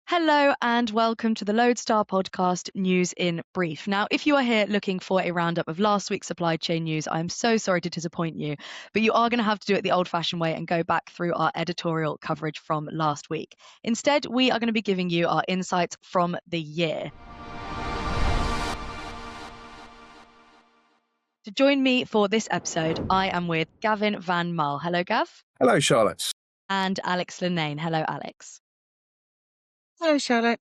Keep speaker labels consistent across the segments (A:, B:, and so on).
A: Hello and welcome to the Loadstar podcast News in Brief. Now, if you are here looking for a roundup of last week's supply chain news, I'm so sorry to disappoint you, but you are going to have to do it the old-fashioned way and go back through our editorial coverage from last week. Instead, we are going to be giving you our insights from the year. To join me for this episode, I am with Gavin Van Mull. Hello, Gav.
B: Hello, Charlotte.
A: And Alex Linane. Hello, Alex.
C: Hello, Charlotte.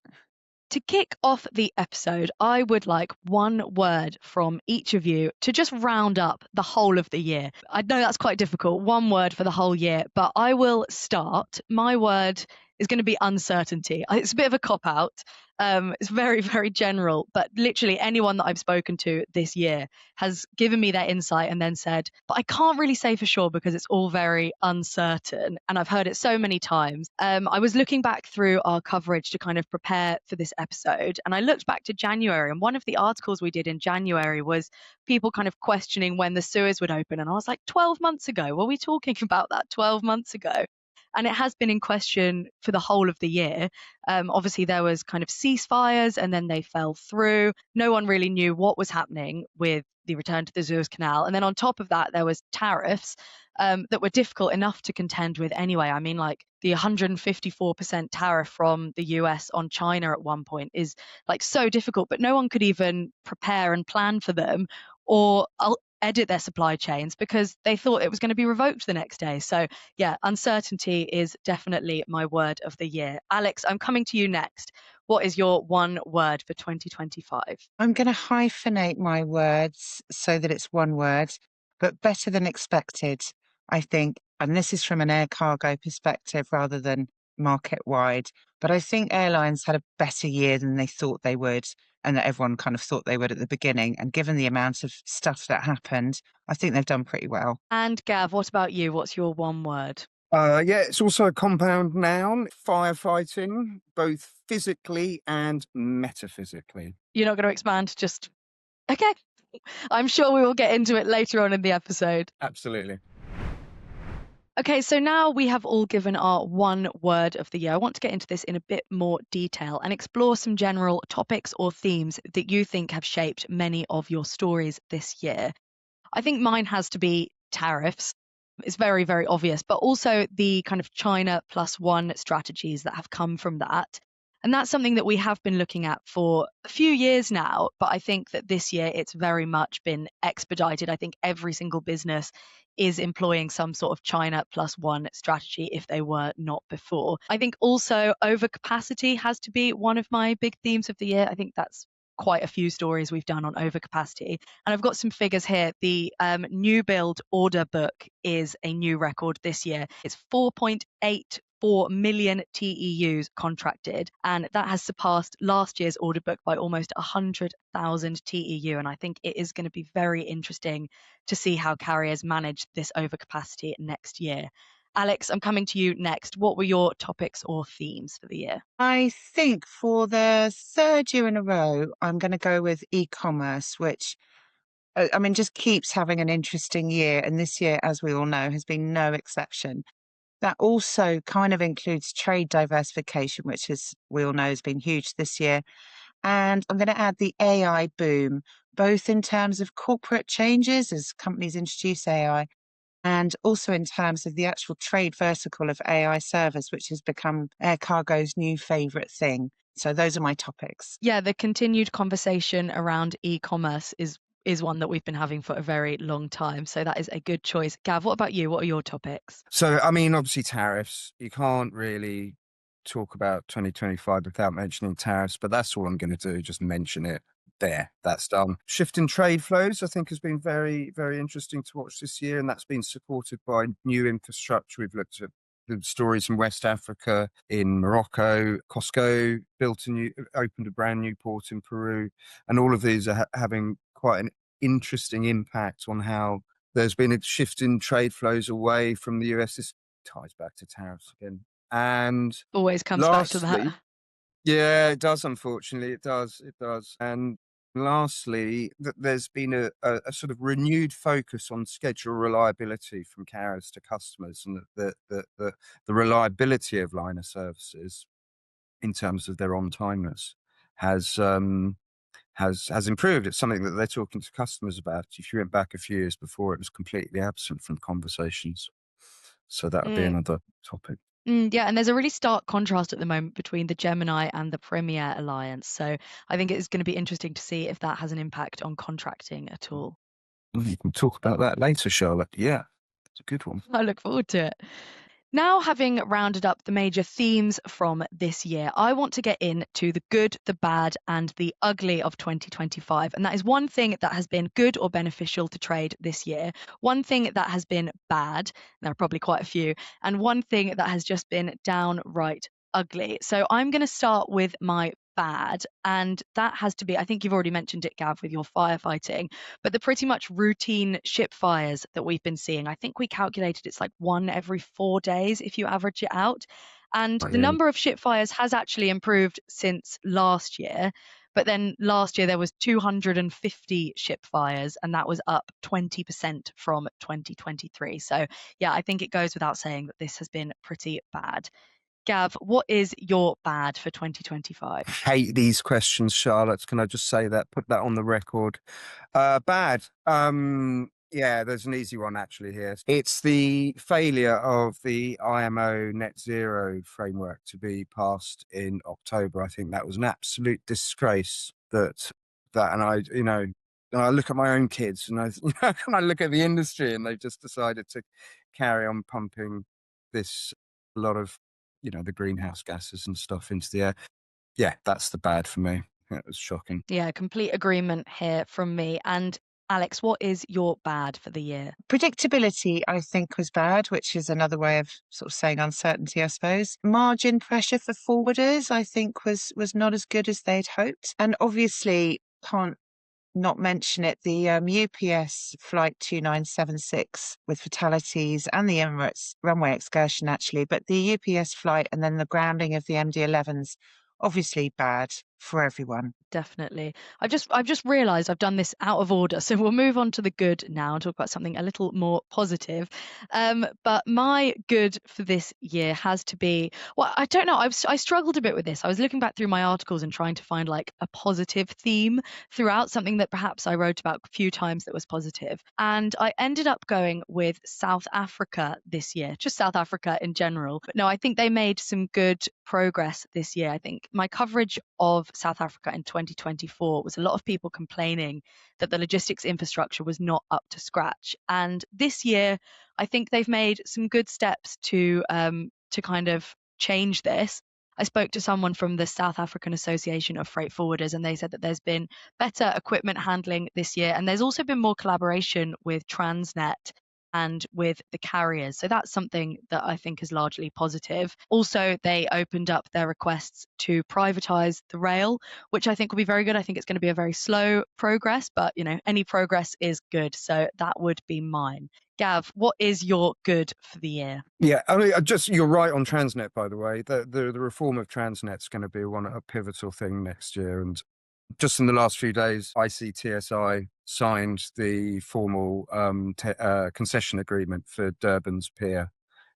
A: To kick off the episode, I would like one word from each of you to just round up the whole of the year. I know that's quite difficult, one word for the whole year, but I will start. My word is going to be uncertainty. It's a bit of a cop-out. It's very, very general, but literally anyone that I've spoken to this year has given me their insight and then said, but I can't really say for sure because it's all very uncertain. And I've heard it so many times. I was looking back through our coverage to kind of prepare for this episode, and I looked back to January, and one of the articles we did in January was people kind of questioning when the sewers would open. And I was like, 12 months ago, were we talking about that 12 months ago? And it has been in question for the whole of the year. Obviously, there was kind of ceasefires and then they fell through. No one really knew what was happening with the return to the Suez Canal. And then on top of that, there was tariffs that were difficult enough to contend with anyway. I mean, like the 154% tariff from the US on China at one point is like so difficult, but no one could even prepare and plan for them or edit their supply chains because they thought it was going to be revoked the next day. So yeah, uncertainty is definitely my word of the year. Alex, I'm coming to you next. What is your one word for 2025?
C: I'm going to hyphenate my words so that it's one word, but better than expected, I think. And this is from an air cargo perspective rather than market wide. But I think airlines had a better year than they thought they would, and that everyone kind of thought they would at the beginning. And given the amount of stuff that happened, I think they've done pretty well.
A: And Gav, what about you? What's your one word?
B: Yeah, it's also a compound noun, firefighting, both physically and metaphysically.
A: You're not going to expand, just okay. I'm sure we will get into it later on in the episode.
B: Absolutely.
A: Okay, so now we have all given our one word of the year. I want to get into this in a bit more detail and explore some general topics or themes that you think have shaped many of your stories this year. I think mine has to be tariffs. It's very, very obvious, but also the kind of China plus one strategies that have come from that. And that's something that we have been looking at for a few years now, but I think that this year it's very much been expedited. I think every single business is employing some sort of China plus one strategy if they were not before. I think also overcapacity has to be one of my big themes of the year. I think that's quite a few stories we've done on overcapacity. And I've got some figures here. The new build order book is a new record this year. It's 4.84 million TEUs contracted, and that has surpassed last year's order book by almost 100,000 TEU. And I think it is going to be very interesting to see how carriers manage this overcapacity next year. Alex, I'm coming to you next. What were your topics or themes for the year?
C: I think for the third year in a row, I'm going to go with e-commerce, which just keeps having an interesting year. And this year, as we all know, has been no exception. That also kind of includes trade diversification, which, as we all know, has been huge this year. And I'm going to add the AI boom, both in terms of corporate changes as companies introduce AI, and also in terms of the actual trade vertical of AI service, which has become air cargo's new favourite thing. So those are my topics.
A: Yeah, the continued conversation around e-commerce is one that we've been having for a very long time. So that is a good choice. Gav, what about you? What are your topics?
B: So, I mean, obviously tariffs. You can't really talk about 2025 without mentioning tariffs, but that's all I'm going to do, just mention it. There, that's done. Shift in trade flows, I think, has been very, very interesting to watch this year, and that's been supported by new infrastructure. We've looked at the stories in West Africa, in Morocco. Costco opened a brand new port in Peru, and all of these are having quite an interesting impact on how there's been a shift in trade flows away from the US. This ties back to tariffs again, and
A: Always comes back to that.
B: Yeah, it does. Unfortunately, it does. And lastly, there's been a sort of renewed focus on schedule reliability from carriers to customers, and the reliability of liner services in terms of their on-timeness has improved. It's something that they're talking to customers about. If you went back a few years before, it was completely absent from conversations. So that would be another topic.
A: Yeah, and there's a really stark contrast at the moment between the Gemini and the Premier Alliance. So I think it's going to be interesting to see if that has an impact on contracting at all.
B: We can talk about that later, Charlotte. Yeah, it's a good one.
A: I look forward to it. Now, having rounded up the major themes from this year, I want to get into the good, the bad, and the ugly of 2025. And that is one thing that has been good or beneficial to trade this year, one thing that has been bad, there are probably quite a few, and one thing that has just been downright ugly. So I'm going to start with my bad, and that has to be, I think you've already mentioned it, Gav, with your firefighting, but the pretty much routine ship fires that we've been seeing. I think we calculated it's like one every 4 days if you average it out. And the number of ship fires has actually improved since last year. But then last year there was 250 ship fires, and that was up 20% from 2023. So yeah, I think it goes without saying that this has been pretty bad. Gav, what is your bad for 2025?
B: Hate these questions, Charlotte. Can I just say that? Put that on the record. Bad. Yeah, there's an easy one actually here. It's the failure of the IMO net zero framework to be passed in October. I think that was an absolute disgrace and I look at my own kids and and I look at the industry and they've just decided to carry on pumping this lot of the greenhouse gases and stuff into the air. Yeah, that's the bad for me. That was shocking.
A: Yeah, complete agreement here from me. And Alex, what is your bad for the year?
C: Predictability, I think, was bad, which is another way of sort of saying uncertainty, I suppose. Margin pressure for forwarders, I think, was not as good as they'd hoped. And obviously, can't not mention it, the UPS flight 2976 with fatalities and the Emirates runway excursion, actually, but the UPS flight and then the grounding of the MD-11s, obviously bad for everyone.
A: Definitely. I've just realized I've done this out of order. So we'll move on to the good now and talk about something a little more positive. But my good for this year has to be, well, I don't know. I struggled a bit with this. I was looking back through my articles and trying to find like a positive theme throughout, something that perhaps I wrote about a few times that was positive. And I ended up going with South Africa this year, just South Africa in general. But no, I think they made some good progress this year. I think my coverage of South Africa in 2024 was a lot of people complaining that the logistics infrastructure was not up to scratch. And this year, I think they've made some good steps to kind of change this. I spoke to someone from the South African Association of Freight Forwarders, and they said that there's been better equipment handling this year. And there's also been more collaboration with Transnet and with the carriers. So that's something that I think is largely positive. Also, they opened up their requests to privatize the rail, which I think will be very good. I think it's going to be a very slow progress, but any progress is good. So that would be mine. Gav, what is your good for the year?
B: Yeah, I mean, you're right on Transnet, by the way. The reform of Transnet's going to be a pivotal thing next year. And just in the last few days, ICTSI signed the formal concession agreement for Durban's Pier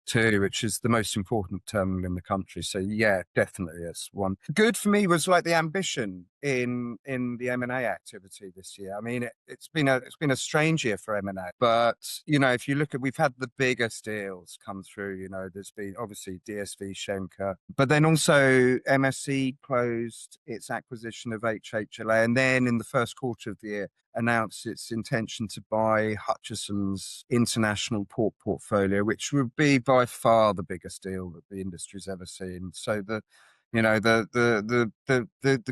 B: 2, which is the most important terminal in the country. So yeah, definitely it's one. Good for me was like the ambition in the M&A activity this year. I mean, it's been a strange year for M&A, but if you look at, we've had the biggest deals come through. There's been obviously DSV Schenker, but then also MSC closed its acquisition of HHLA, and then in the first quarter of the year announced its intention to buy Hutchison's international port portfolio, which would be by far the biggest deal that the industry's ever seen. So the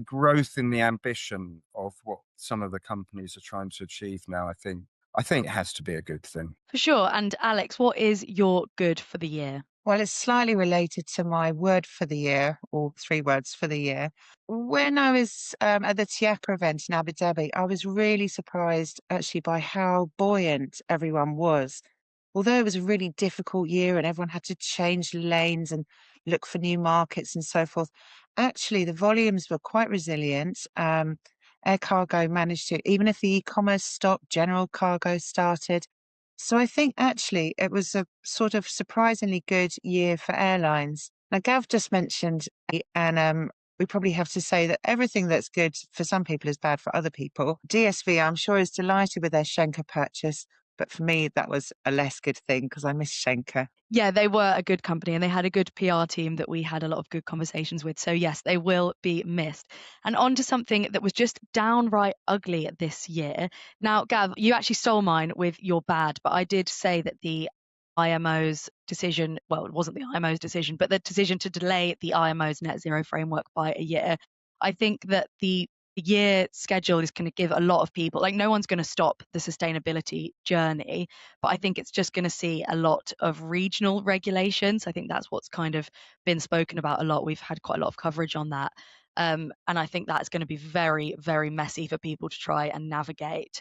B: growth in the ambition of what some of the companies are trying to achieve now, I think it has to be a good thing.
A: For sure. And Alex, what is your good for the year?
C: Well, it's slightly related to my word for the year, or 3 words for the year. When I was at the TIACA event in Abu Dhabi, I was really surprised actually by how buoyant everyone was. Although it was a really difficult year and everyone had to change lanes and look for new markets and so forth, actually the volumes were quite resilient. Air cargo managed to, even if the e-commerce stopped, general cargo started. So I think actually it was a sort of surprisingly good year for airlines. Now, Gav just mentioned, and we probably have to say that everything that's good for some people is bad for other people. DSV, I'm sure, is delighted with their Schenker purchase, but for me, that was a less good thing because I miss Schenker.
A: Yeah, they were a good company and they had a good PR team that we had a lot of good conversations with. So, yes, they will be missed. And on to something that was just downright ugly this year. Now, Gav, you actually stole mine with your bad, but I did say that the IMO's decision, well, it wasn't the IMO's decision, but the decision to delay the IMO's net zero framework by a year. I think that the year schedule is going to give a lot of people, like, no one's going to stop the sustainability journey, but I think it's just going to see a lot of regional regulations. I think that's what's kind of been spoken about a lot. We've had quite a lot of coverage on that. And I think that's going to be very, very messy for people to try and navigate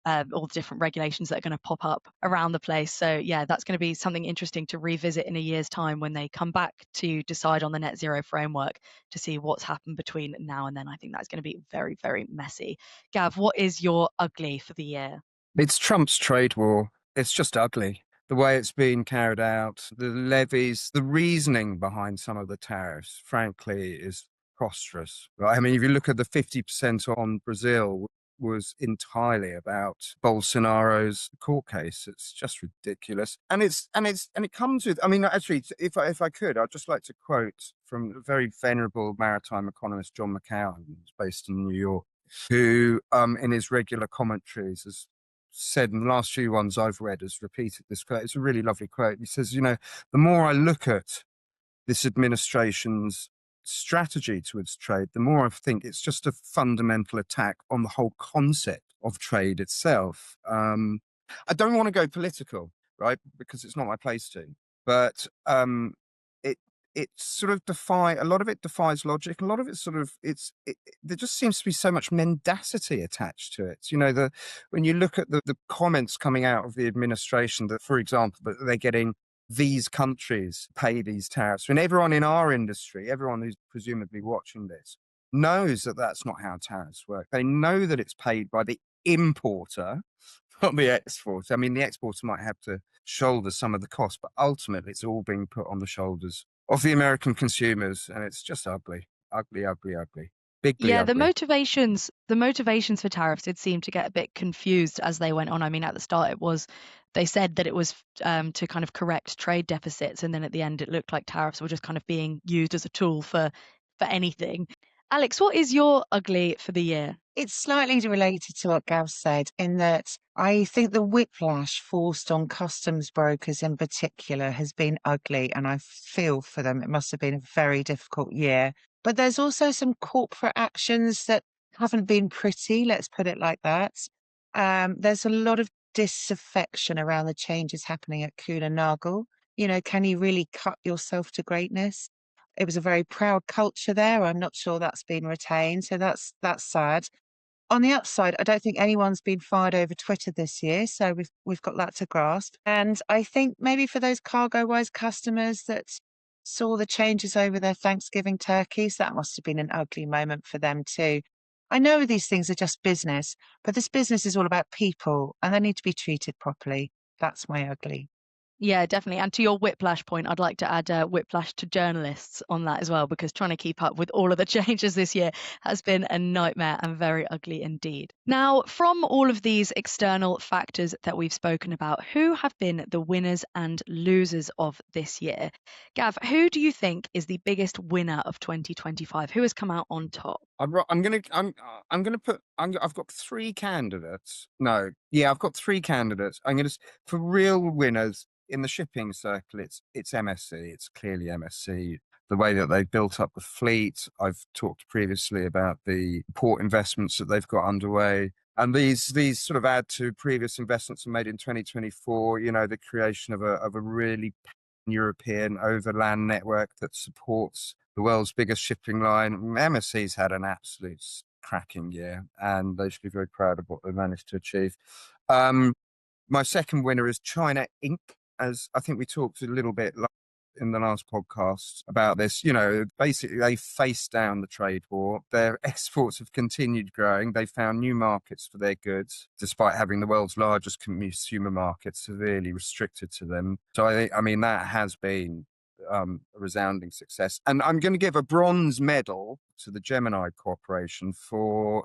A: all the different regulations that are going to pop up around the place. So, yeah, that's going to be something interesting to revisit in a year's time when they come back to decide on the net zero framework to see what's happened between now and then. I think that's going to be very, very messy. Gav, what is your ugly for the year?
B: It's Trump's trade war. It's just ugly. The way it's been carried out, the levies, the reasoning behind some of the tariffs, frankly, is preposterous. Right? I mean, if you look at the 50% on Brazil, was entirely about Bolsonaro's court case. It's just ridiculous, and it comes with. I mean, actually, if I could, I'd just like to quote from a very venerable maritime economist, John McCowan, who's based in New York, who, in his regular commentaries, has said in the last few ones I've read, has repeated this quote. It's a really lovely quote. He says, the more I look at this administration's strategy towards trade, the more I think it's just a fundamental attack on the whole concept of trade itself. I don't want to go political, right? Because it's not my place to, but it it sort of a lot of it defies logic. A lot of it sort of there just seems to be so much mendacity attached to it. When you look at the comments coming out of the administration that, for example, that they're getting these countries pay these tariffs. When everyone in our industry, everyone who's presumably watching this, knows that that's not how tariffs work. They know that it's paid by the importer, not the exporter. I mean, the exporter might have to shoulder some of the cost, but ultimately it's all being put on the shoulders of the American consumers, and it's just ugly, ugly, ugly, ugly, bigly
A: Yeah,
B: ugly.
A: the motivations for tariffs did seem to get a bit confused as they went on. I mean, at the start they said that it was to kind of correct trade deficits, and then at the end it looked like tariffs were just kind of being used as a tool for anything. Alex, what is your ugly for the year?
C: It's slightly related to what Gav said in that I think the whiplash forced on customs brokers in particular has been ugly, and I feel for them. It must have been a very difficult year. But there's also some corporate actions that haven't been pretty, let's put it like that. There's a lot of disaffection around the changes happening at Kuehne Nagel. Can you really cut yourself to greatness? It was a very proud culture there. I'm not sure that's been retained, so that's sad. On the upside, I don't think anyone's been fired over Twitter this year, so we've got that to grasp. And I think maybe for those CargoWise customers that saw the changes over their Thanksgiving turkeys, that must have been an ugly moment for them too. I know these things are just business, but this business is all about people and they need to be treated properly. That's my ugly.
A: Yeah, definitely. And to your whiplash point, I'd like to add whiplash to journalists on that as well, because trying to keep up with all of the changes this year has been a nightmare and very ugly indeed. Now, from all of these external factors that we've spoken about, who have been the winners and losers of this year? Gav, who do you think is the biggest winner of 2025? Who has come out on top?
B: I've got three candidates. No, yeah, I've got three candidates. For real winners in the shipping circle, it's MSC. It's clearly MSC. The way that they've built up the fleet. I've talked previously about the port investments that they've got underway. And these sort of add to previous investments made in 2024, the creation of a really European overland network that supports the world's biggest shipping line. MSC's had an absolute cracking year, and they should be very proud of what they managed to achieve. My second winner is China Inc., as I think we talked a little bit in the last podcast about this. Basically they faced down the trade war. Their exports have continued growing. They found new markets for their goods, despite having the world's largest consumer market severely restricted to them. So I mean, that has been a resounding success. And I'm going to give a bronze medal to the Gemini Corporation for,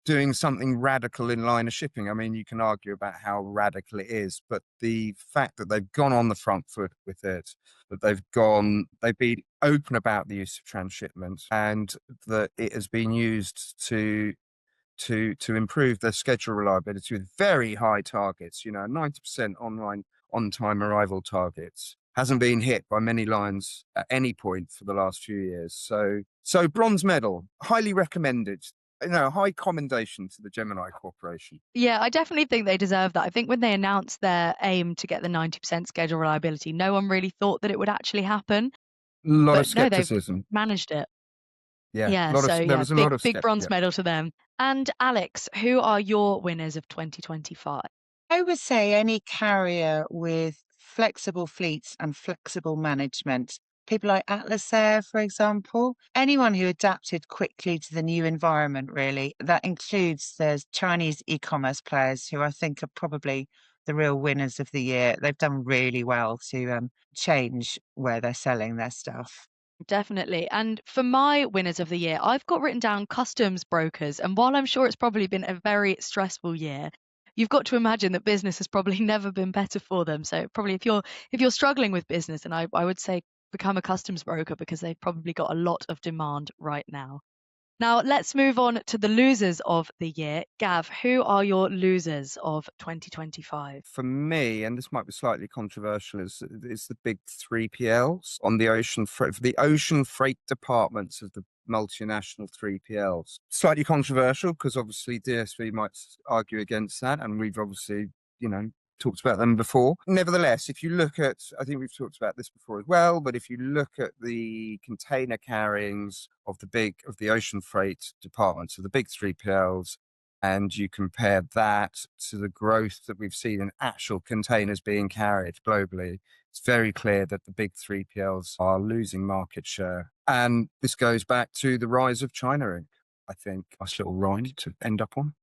B: doing something radical in line of shipping. I mean, you can argue about how radical it is, but the fact that they've gone on the front foot with it, that they've been open about the use of transshipment, and that it has been used to improve their schedule reliability with very high targets, 90% online on-time arrival targets. Hasn't been hit by many lines at any point for the last few years. So bronze medal, highly recommended. High commendation to the Gemini Corporation.
A: Yeah, I definitely think they deserve that. I think when they announced their aim to get the 90% schedule reliability, no one really thought that it would actually happen.
B: A lot of
A: But no, they've
B: skepticism.
A: managed it.
B: Yeah,
A: Yeah,
B: there was a lot of
A: big bronze medal to them. And Alex, who are your winners of 2025?
C: I would say any carrier with flexible fleets and flexible management. People like Atlas Air, for example, anyone who adapted quickly to the new environment, really. That includes the Chinese e-commerce players, who I think are probably the real winners of the year. They've done really well to change where they're selling their stuff.
A: Definitely. And for my winners of the year, I've got written down customs brokers. And while I'm sure it's probably been a very stressful year, you've got to imagine that business has probably never been better for them. So probably if you're struggling with business, and I would say become a customs broker, because they've probably got a lot of demand right now. Now, let's move on to the losers of the year. Gav, who are your losers of 2025?
B: For me, and this might be slightly controversial, is the big 3PLs on the ocean freight departments of the multinational 3PLs. Slightly controversial because obviously DSV might argue against that, and we've obviously, talked about them before. Nevertheless, if you look at, I think we've talked about this before as well, but if you look at the container carryings of the ocean freight departments of the big 3PLs, and you compare that to the growth that we've seen in actual containers being carried globally, it's very clear that the big 3PLs are losing market share. And this goes back to the rise of China Inc., I think. Nice little rhyme to end up on.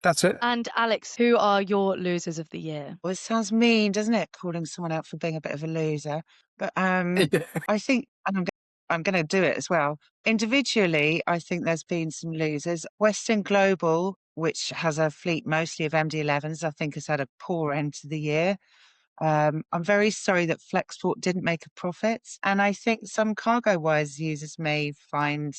B: That's it.
A: And Alex, who are your losers of the year?
C: Well, it sounds mean, doesn't it, calling someone out for being a bit of a loser? But I think, and I'm going to do it as well. Individually, I think there's been some losers. Western Global, which has a fleet mostly of MD-11s, I think has had a poor end to the year. I'm very sorry that Flexport didn't make a profit. And I think some CargoWise users may find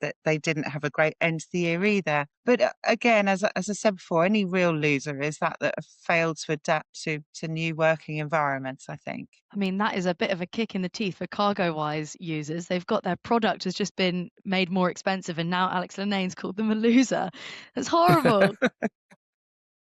C: that they didn't have a great end to the year either. But again, as I said before, any real loser is that have failed to adapt to new working environments, I think.
A: I mean, that is a bit of a kick in the teeth for CargoWise users. They've got their product has just been made more expensive, and now Alex Linnane's called them a loser. That's horrible.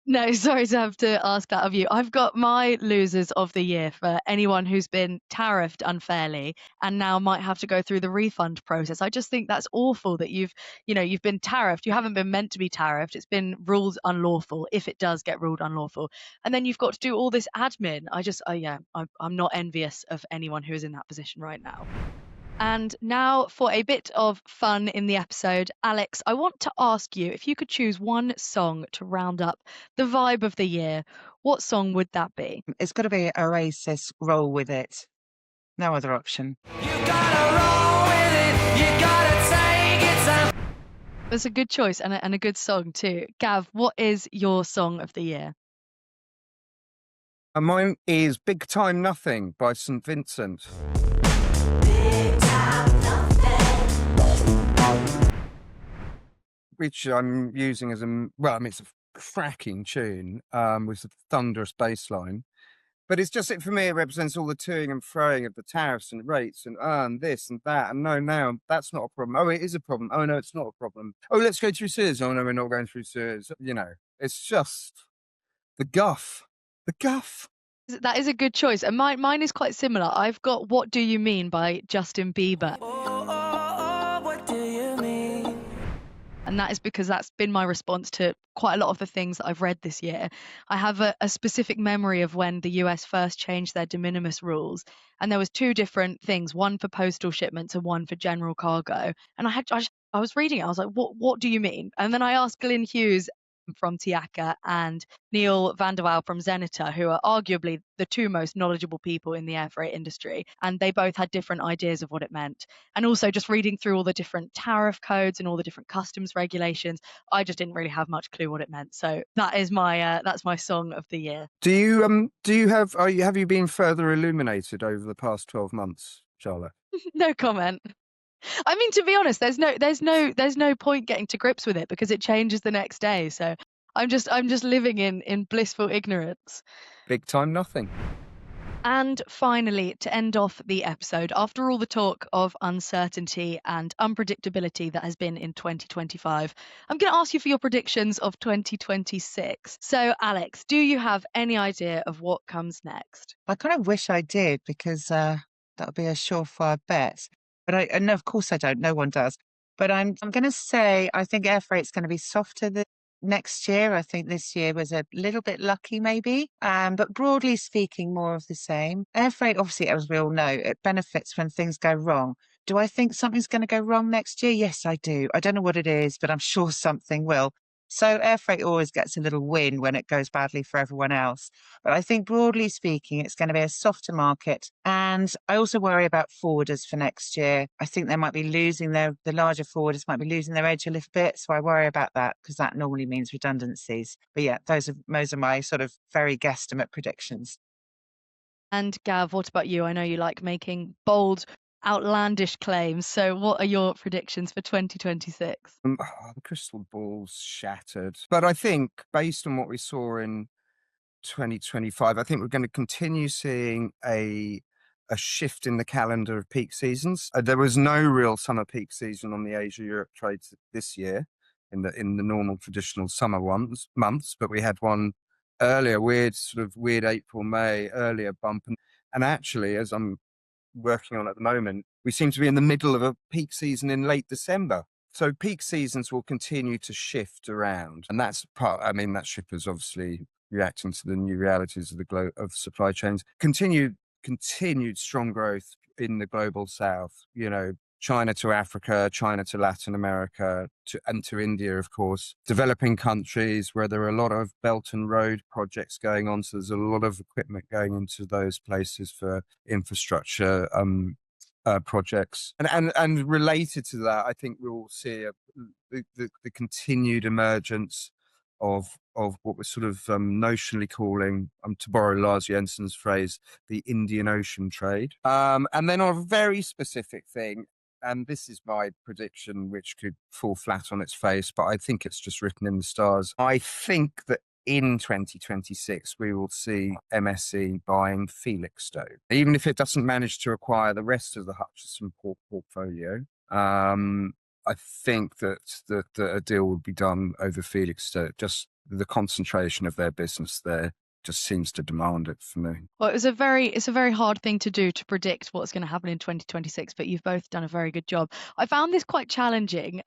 A: No, sorry to have to ask that of you. I've got my losers of the year for anyone who's been tariffed unfairly and now might have to go through the refund process. I just think that's awful that you've been tariffed. You haven't been meant to be tariffed. It's been ruled unlawful, if it does get ruled unlawful. And then you've got to do all this admin. I'm not envious of anyone who is in that position right now. And now for a bit of fun in the episode. Alex, I want to ask you if you could choose one song to round up the vibe of the year, what song would that be?
C: It's got to be Oasis, Roll With It. No other option.
A: You gotta roll with it. You gotta take it. That's a good choice and a good song too. Gav, what is your song of the year?
B: And mine is Big Time Nothing by St. Vincent. Which I'm using as it's a cracking tune with a thunderous bass line. But it's just, for me, it represents all the toing and froing of the tariffs and rates and this and that. And no, that's not a problem. Oh, it is a problem. Oh, no, it's not a problem. Oh, let's go through Suez. Oh, no, we're not going through Suez. It's just the guff. The guff.
A: That is a good choice. And mine is quite similar. I've got What Do You Mean by Justin Bieber. What do you mean? And that is because that's been my response to quite a lot of the things that I've read this year. I have a specific memory of when the US first changed their de minimis rules. And there was two different things, one for postal shipments and one for general cargo. And I was reading it. I was like, what do you mean? And then I asked Glyn Hughes, from Tiaka and Neil van der Waal from Zenita, who are arguably the two most knowledgeable people in the air freight industry. And they both had different ideas of what it meant. And also just reading through all the different tariff codes and all the different customs regulations, I just didn't really have much clue what it meant. So that is that's my song of the year.
B: Have you been further illuminated over the past 12 months, Charlotte?
A: No comment. I mean, to be honest, there's no point getting to grips with it because it changes the next day. So I'm just living in blissful ignorance.
B: Big time nothing.
A: And finally, to end off the episode, after all the talk of uncertainty and unpredictability that has been in 2025, I'm going to ask you for your predictions of 2026. So, Alex, do you have any idea of what comes next?
C: I kind of wish I did because that would be a surefire bet. But and of course I don't. No one does. But I'm going to say I think air freight's going to be softer next year. I think this year was a little bit lucky, maybe. But broadly speaking, more of the same. Air freight, obviously, as we all know, it benefits when things go wrong. Do I think something's going to go wrong next year? Yes, I do. I don't know what it is, but I'm sure something will. So air freight always gets a little win when it goes badly for everyone else. But I think broadly speaking, it's going to be a softer market. And I also worry about forwarders for next year. I think they might be losing the larger forwarders might be losing their edge a little bit. So I worry about that because that normally means redundancies. But yeah, those are my sort of very guesstimate predictions.
A: And Gav, what about you? I know you like making bold, outlandish claims. So what are your predictions for 2026?
B: The crystal ball's shattered. But I think based on what we saw in 2025, I think we're going to continue seeing a shift in the calendar of peak seasons. There was no real summer peak season on the Asia-Europe trades this year in the normal traditional summer months, but we had one earlier, weird April, May, earlier bump. And actually, as I'm working on at the moment, we seem to be in the middle of a peak season in late December. So peak seasons will continue to shift around. And that's that shippers obviously reacting to the new realities of of supply chains. Continued strong growth in the global south, China to Africa, China to Latin America, and to India, of course. Developing countries where there are a lot of Belt and Road projects going on. So there's a lot of equipment going into those places for infrastructure projects. And related to that, I think we'll see the continued emergence of what we're sort of notionally calling, to borrow Lars Jensen's phrase, the Indian Ocean trade. And then on a very specific thing, and this is my prediction, which could fall flat on its face, but I think it's just written in the stars. I think that in 2026, we will see MSC buying Felixstowe, even if it doesn't manage to acquire the rest of the Hutchison portfolio. I think that a deal will be done over Felixstowe. Just the concentration of their business there just seems to demand it for me.
A: Well, it's a very hard thing to do, to predict what's going to happen in 2026, but you've both done a very good job. I found this quite challenging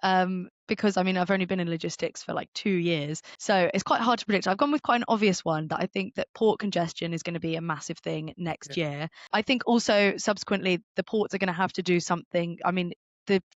A: because I've only been in logistics for like 2 years, so it's quite hard to predict. I've gone with quite an obvious one, that I think that port congestion is going to be a massive thing next year. I think also subsequently the ports are going to have to do something.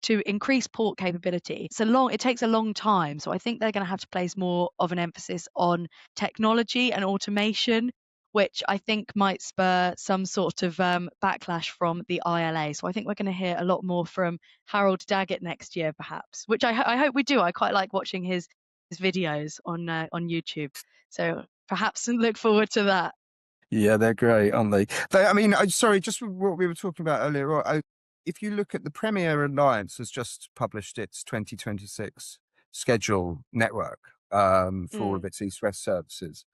A: To increase port capability, it takes a long time. So I think they're going to have to place more of an emphasis on technology and automation, which I think might spur some sort of backlash from the ILA. So I think we're going to hear a lot more from Harold Daggett next year, perhaps, which I hope we do. I quite like watching his videos on YouTube. So perhaps look forward to that.
B: Yeah, they're great, aren't they? Sorry, just what we were talking about earlier. If you look at the Premier Alliance has just published its 2026 schedule network for all of its East-West services.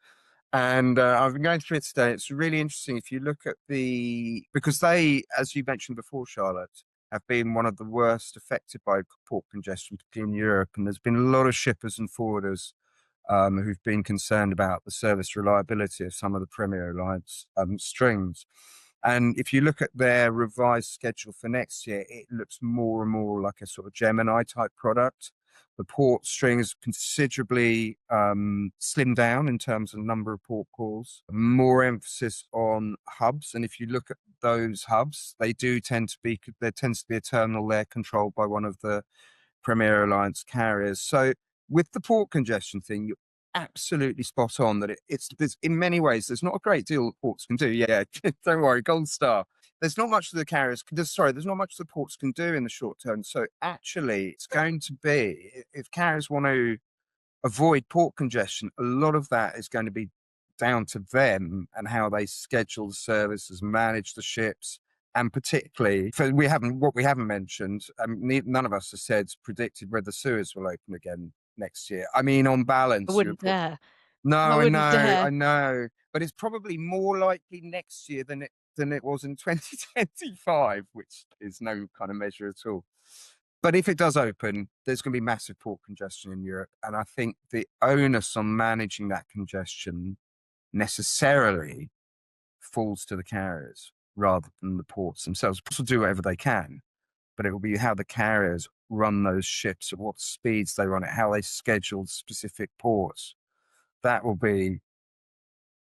B: And I've been going through it today. It's really interesting if you look at because they, as you mentioned before, Charlotte, have been one of the worst affected by port congestion, particularly in Europe. And there's been a lot of shippers and forwarders who've been concerned about the service reliability of some of the Premier Alliance strings. And if you look at their revised schedule for next year, it looks more and more like a sort of Gemini type product. The port string is considerably slimmed down in terms of number of port calls, more emphasis on hubs. And if you look at those hubs, there tends to be a terminal there controlled by one of the Premier Alliance carriers. So with the port congestion thing, absolutely spot on that there's in many ways, there's not a great deal that ports can do. Yeah, don't worry, gold star. There's not much that the carriers, there's not much the ports can do in the short term. So actually, it's going to be, if carriers want to avoid port congestion, a lot of that is going to be down to them and how they schedule the services, manage the ships, and particularly what we haven't mentioned. None of us has predicted whether Suez will open again next year. I mean, on
A: I
B: balance,
A: wouldn't dare.
B: no,
A: I wouldn't
B: I
A: dare.
B: know, but it's probably more likely next year than it was in 2025, which is no kind of measure at all. But if it does open, there's going to be massive port congestion in Europe. And I think the onus on managing that congestion necessarily falls to the carriers rather than the ports themselves. Ports will do whatever they can, but it will be how the carriers run those ships, at what speeds they run it, how they schedule specific ports. That will be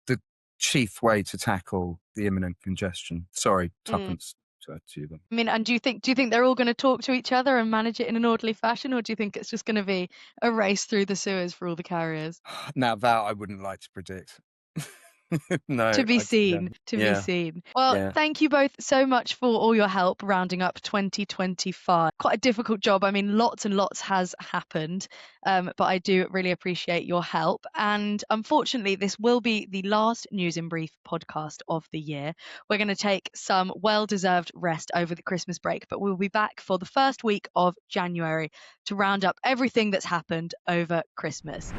B: the chief way to tackle the imminent congestion. Sorry, tuppence to them.
A: I mean, and do you think they're all going to talk to each other and manage it in an orderly fashion, or do you think it's just going to be a race through the Suez for all the carriers?
B: Now that I wouldn't like to predict. No,
A: To be seen, to be
B: yeah,
A: seen. Well,
B: yeah.
A: thank you both so much for all your help rounding up 2025. Quite a difficult job. I mean, lots and lots has happened, but I do really appreciate your help. And unfortunately, this will be the last News in Brief podcast of the year. We're going to take some well-deserved rest over the Christmas break, but we'll be back for the first week of January to round up everything that's happened over Christmas.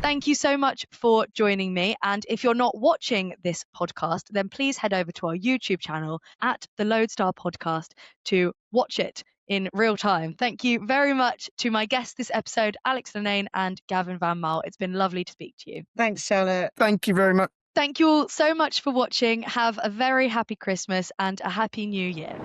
A: Thank you so much for joining me. And if you're not watching this podcast, then please head over to our YouTube channel at the Loadstar Podcast to watch it in real time. Thank you very much to my guests this episode, Alex Linane and Gavin Van Mile. It's been lovely to speak to you.
C: Thanks, Charlotte.
B: Thank you very much.
A: Thank you all so much for watching. Have a very happy Christmas and a happy new year.